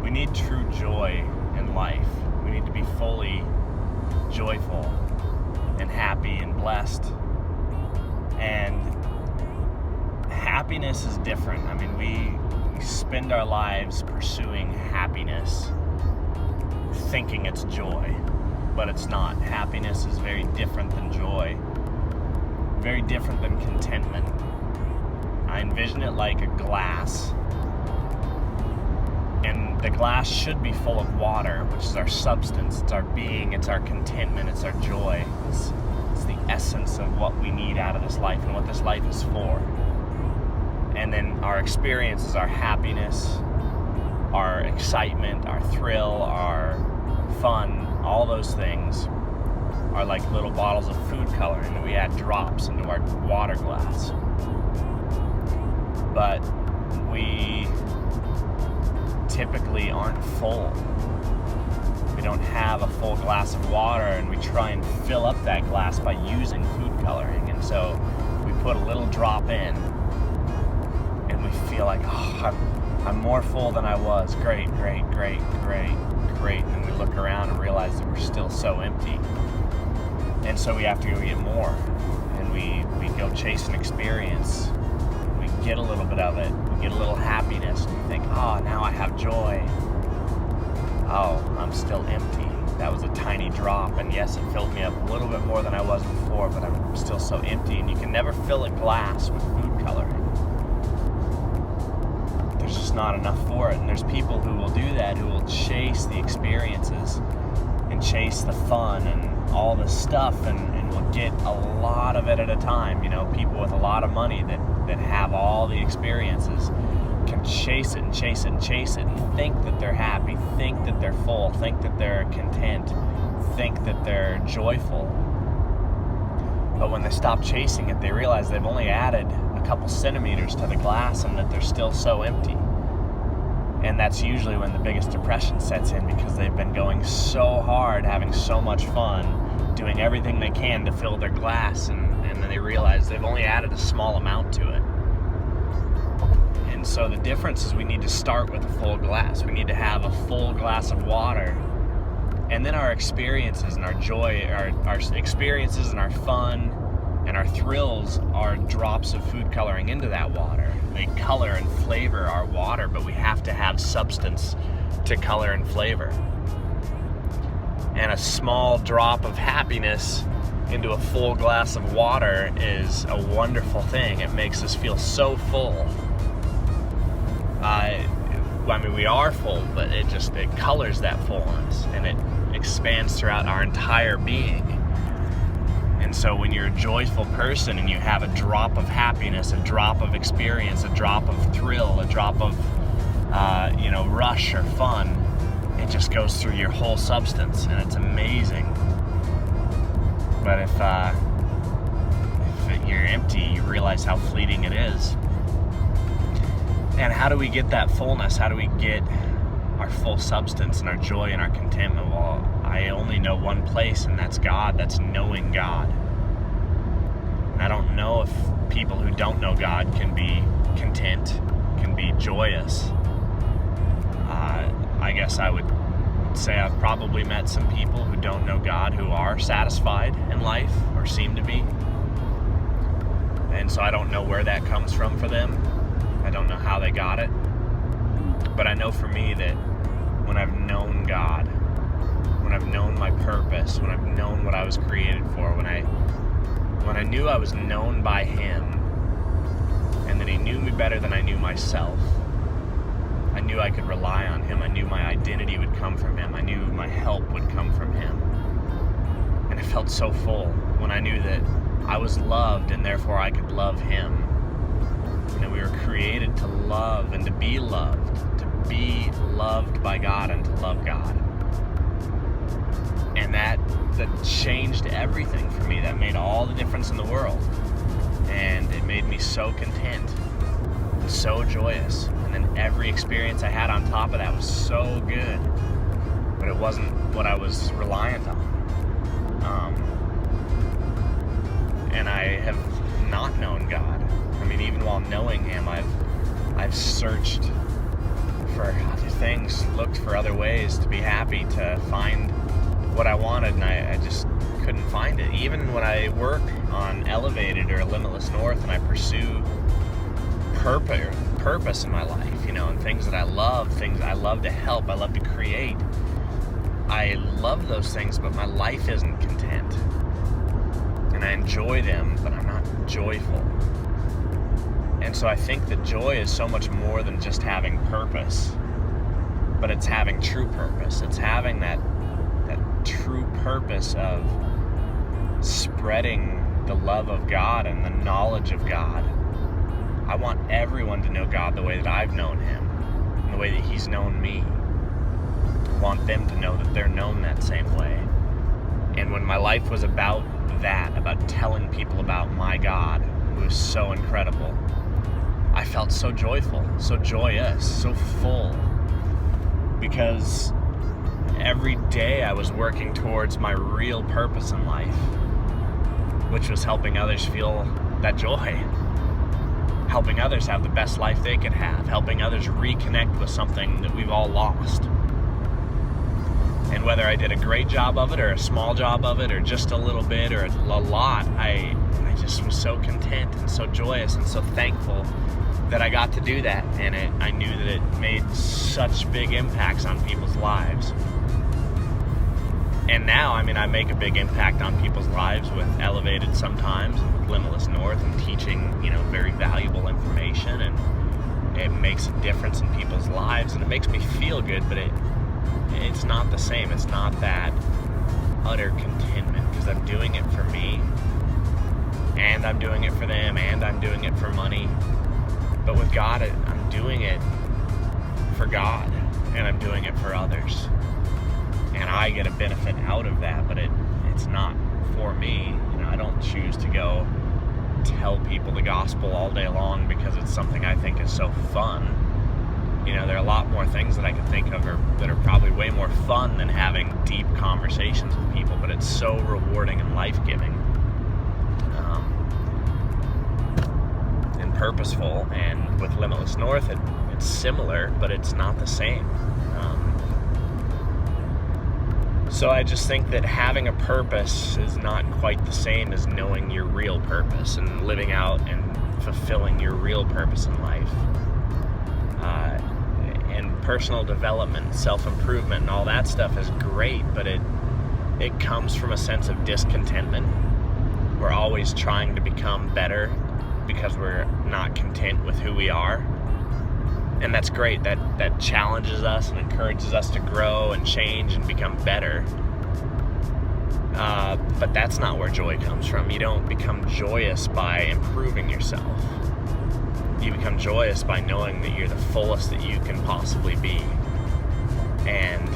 we need true joy in life. We need to be fully joyful and happy and blessed. And happiness is different. I mean, we spend our lives pursuing happiness, thinking it's joy, but it's not. Happiness is very different than joy, very different than contentment. I envision it like a glass, and the glass should be full of water, which is our substance, it's our being, it's our contentment, it's our joy. It's the essence of what we need out of this life and what this life is for. And then our experiences, our happiness, our excitement, our thrill, our fun, all those things are like little bottles of food coloring that we add drops into our water glass. But we typically aren't full. We don't have a full glass of water, and we try and fill up that glass by using food coloring. And so we put a little drop in, and we feel like, I'm more full than I was. Great. And we look around and realize that we're still so empty. And so we have to go get more. And we go chase an experience. We get a little bit of it. We get a little happiness. And we think, now I have joy. I'm still empty. That was a tiny drop. And yes, it filled me up a little bit more than I was before, but I'm still so empty. And you can never fill a glass with food coloring. There's just not enough for it. And there's people who will do that, who will chase the experiences and chase the fun and all the stuff and will get a lot of it at a time. You know, people with a lot of money that have all the experiences can chase it and chase it and chase it and think that they're happy, think that they're full, think that they're content, think that they're joyful. But when they stop chasing it, they realize they've only added a couple centimeters to the glass and that they're still so empty. And that's usually when the biggest depression sets in, because they've been going so hard, having so much fun, doing everything they can to fill their glass, and then they realize they've only added a small amount to it. And so the difference is we need to start with a full glass. We need to have a full glass of water, and then our experiences and our joy, our experiences and our fun and our thrills are drops of food coloring into that water. They color and flavor our water, but we have to have substance to color and flavor. And a small drop of happiness into a full glass of water is a wonderful thing. It makes us feel so full. We are full, but it colors that fullness, and it expands throughout our entire being. And so when you're a joyful person and you have a drop of happiness, a drop of experience, a drop of thrill, a drop of rush or fun, it just goes through your whole substance, and it's amazing. But if you're empty, you realize how fleeting it is. And how do we get that fullness? How do we get our full substance and our joy and our contentment? Well, I only know one place, and that's God. That's knowing God. And I don't know if people who don't know God can be content, can be joyous. I guess I would say I've probably met some people who don't know God who are satisfied in life, or seem to be. And so I don't know where that comes from for them. I don't know how they got it. But I know for me that when I've known God, when I've known my purpose, when I've known what I was created for, when I knew I was known by Him, and that He knew me better than I knew myself, I knew I could rely on Him. I knew my identity would come from Him. I knew my help would come from Him. And I felt so full when I knew that I was loved, and therefore I could love Him. And that we were created to love and to be loved by God and to love God. And that changed everything for me. That made all the difference in the world. And it made me so content, so joyous. And then every experience I had on top of that was so good. But it wasn't what I was reliant on. And I have not known God. I mean, even while knowing Him, I've searched for, things, looked for other ways to be happy, to find what I wanted, and I just couldn't find it. Even when I work on Elevated or Limitless North and I pursue purpose in my life, and things that I love, things I love to help, I love to create. I love those things, but my life isn't content. And I enjoy them, but I'm not joyful. And so I think that joy is so much more than just having purpose, but it's having true purpose. It's having that true purpose of spreading the love of God and the knowledge of God. I want everyone to know God the way that I've known Him, and the way that He's known me. I want them to know that they're known that same way. And when my life was about that, about telling people about my God, who is so incredible, I felt so joyful, so joyous, so full, because every day I was working towards my real purpose in life, which was helping others feel that joy, helping others have the best life they could have, helping others reconnect with something that we've all lost. And whether I did a great job of it or a small job of it or just a little bit or a lot, I just was so content and so joyous and so thankful that I got to do that. And I knew that it made such big impacts on people's lives. And now, I make a big impact on people's lives with Elevated sometimes, and with Limitless North, and teaching, very valuable information, and it makes a difference in people's lives, and it makes me feel good, but it's not the same. It's not that utter contentment, because I'm doing it for me, and I'm doing it for them, and I'm doing it for money. But with God, I'm doing it for God, and I'm doing it for others. And I get a benefit out of that, but it's not for me. I don't choose to go tell people the gospel all day long because it's something I think is so fun. There are a lot more things that I can think of that are probably way more fun than having deep conversations with people, but it's so rewarding and life-giving, and purposeful. And with Limitless North, it's similar, but it's not the same. So I just think that having a purpose is not quite the same as knowing your real purpose and living out and fulfilling your real purpose in life. And personal development, self-improvement, and all that stuff is great, but it comes from a sense of discontentment. We're always trying to become better because we're not content with who we are. And that's great. That challenges us and encourages us to grow and change and become better. But that's not where joy comes from. You don't become joyous by improving yourself. You become joyous by knowing that you're the fullest that you can possibly be. And,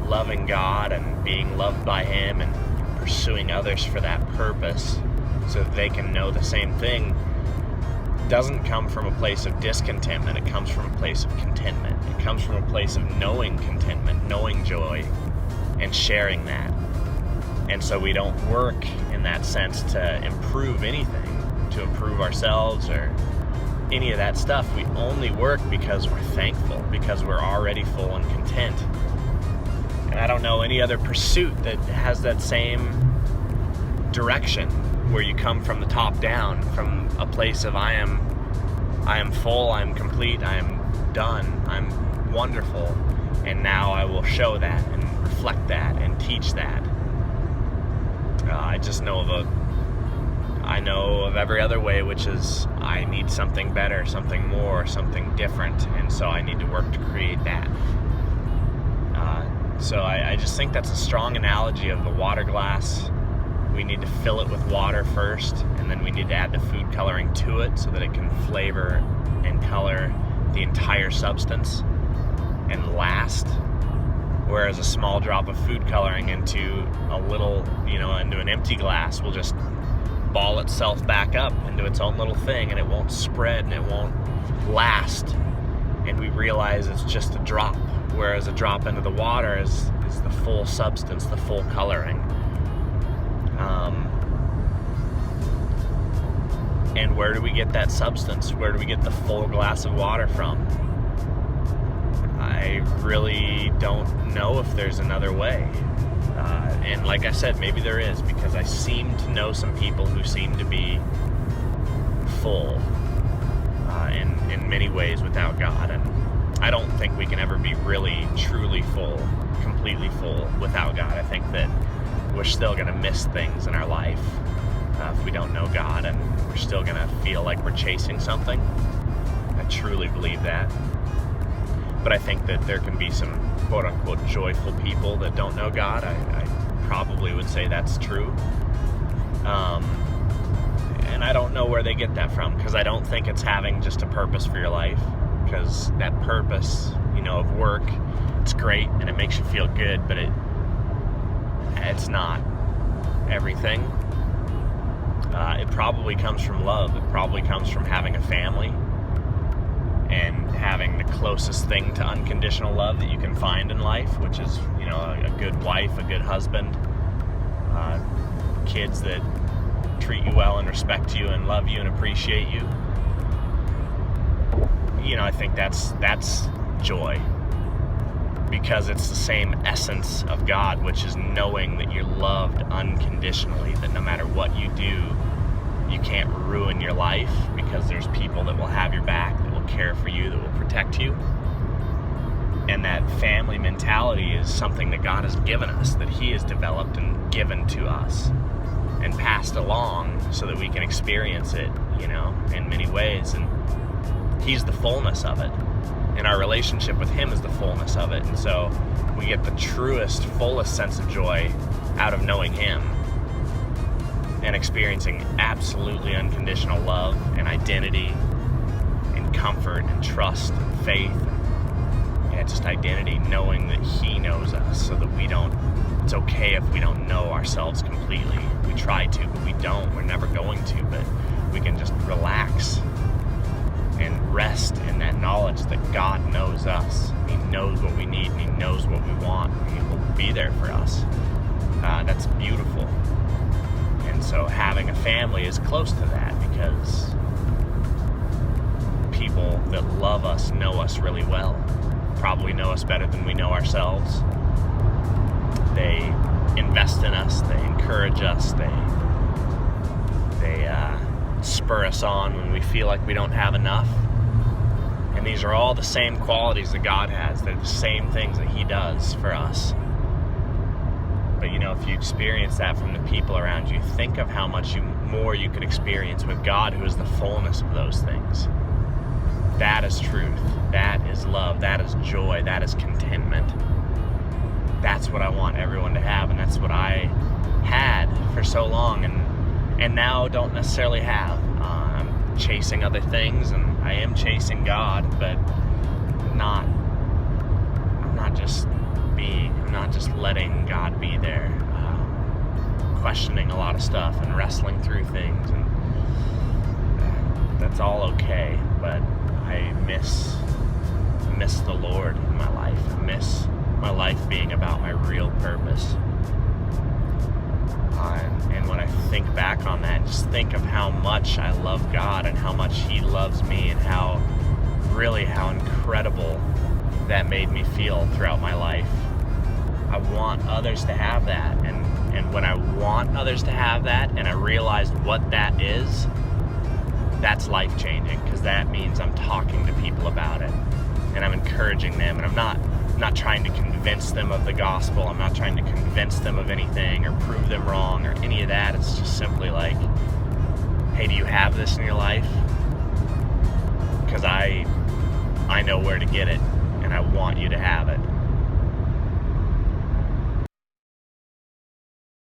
loving God and being loved by Him and pursuing others for that purpose so that they can know the same thing doesn't come from a place of discontentment. It comes from a place of contentment. It comes from a place of knowing contentment, knowing joy, and sharing that. And so we don't work in that sense to improve anything, to improve ourselves or any of that stuff. We only work because we're thankful, because we're already full and content. And I don't know any other pursuit that has that same direction, where you come from the top down, from a place of I am full, I am complete, I am done, I'm wonderful, and now I will show that and reflect that and teach that. I know of every other way, which is I need something better, something more, something different, and so I need to work to create that. So I just think that's a strong analogy of the water glass. We need to fill it with water first, and then we need to add the food coloring to it so that it can flavor and color the entire substance and last. Whereas a small drop of food coloring into into an empty glass will just ball itself back up into its own little thing, and it won't spread and it won't last. And we realize it's just a drop, whereas a drop into the water is the full substance, the full coloring. And where do we get that substance? Where do we get the full glass of water from? I really don't know if there's another way. And like I said, maybe there is, because I seem to know some people who seem to be full in many ways without God. And I don't think we can ever be really, truly full, completely full without God. I think that we're still going to miss things in our life if we don't know God, and we're still going to feel like we're chasing something. I truly believe that. But I think that there can be some quote-unquote joyful people that don't know God. I probably would say that's true. And I don't know where they get that from, because I don't think it's having just a purpose for your life. Because that purpose, of work, it's great and it makes you feel good, but it's not everything. It probably comes from love. It probably comes from having a family and having the closest thing to unconditional love that you can find in life, which is, a good wife, a good husband, kids that treat you well and respect you and love you and appreciate you. I think that's joy, because it's the same essence of God, which is knowing that you're loved unconditionally, that no matter what you do, you can't ruin your life, because there's people that will have your back, that will care for you, that will protect you. And that family mentality is something that God has given us, that He has developed and given to us and passed along so that we can experience it, in many ways. And He's the fullness of it. And our relationship with Him is the fullness of it. And so we get the truest, fullest sense of joy out of knowing Him and experiencing absolutely unconditional love and identity and comfort and trust and faith. And just identity, knowing that He knows us, so that it's okay if we don't know ourselves completely. We try to, but we don't. We're never going to, but we can just relax and rest in that knowledge that God knows us. He knows what we need, and He knows what we want, and He will be there for us. That's beautiful. And so having a family is close to that, because people that love us know us really well, probably know us better than we know ourselves. They invest in us, they encourage us, they spur us on when we feel like we don't have enough. And these are all the same qualities that God has. They're the same things that He does for us. But if you experience that from the people around you, think of how much more you could experience with God, who is the fullness of those things. That is truth. That is love. That is joy. That is contentment. That's what I want everyone to have, and that's what I had for so long, and now don't necessarily have. I'm chasing other things, and I am chasing God, but I'm not just being. I'm not just letting God be there. Questioning a lot of stuff and wrestling through things, and that's all okay. But I miss the Lord in my life. I miss my life being about my real purpose. And when I think back on that, just think of how much I love God and how much He loves me, and how incredible that made me feel throughout my life. I want others to have that, and when I want others to have that, and I realized what that is, that's life-changing, because that means I'm talking to people about it, and I'm encouraging them, and I'm not trying to convince them of the gospel. I'm not trying to convince them of anything or prove them wrong or any of that. It's just simply like, hey, do you have this in your life? Because I know where to get it, and I want you to have it.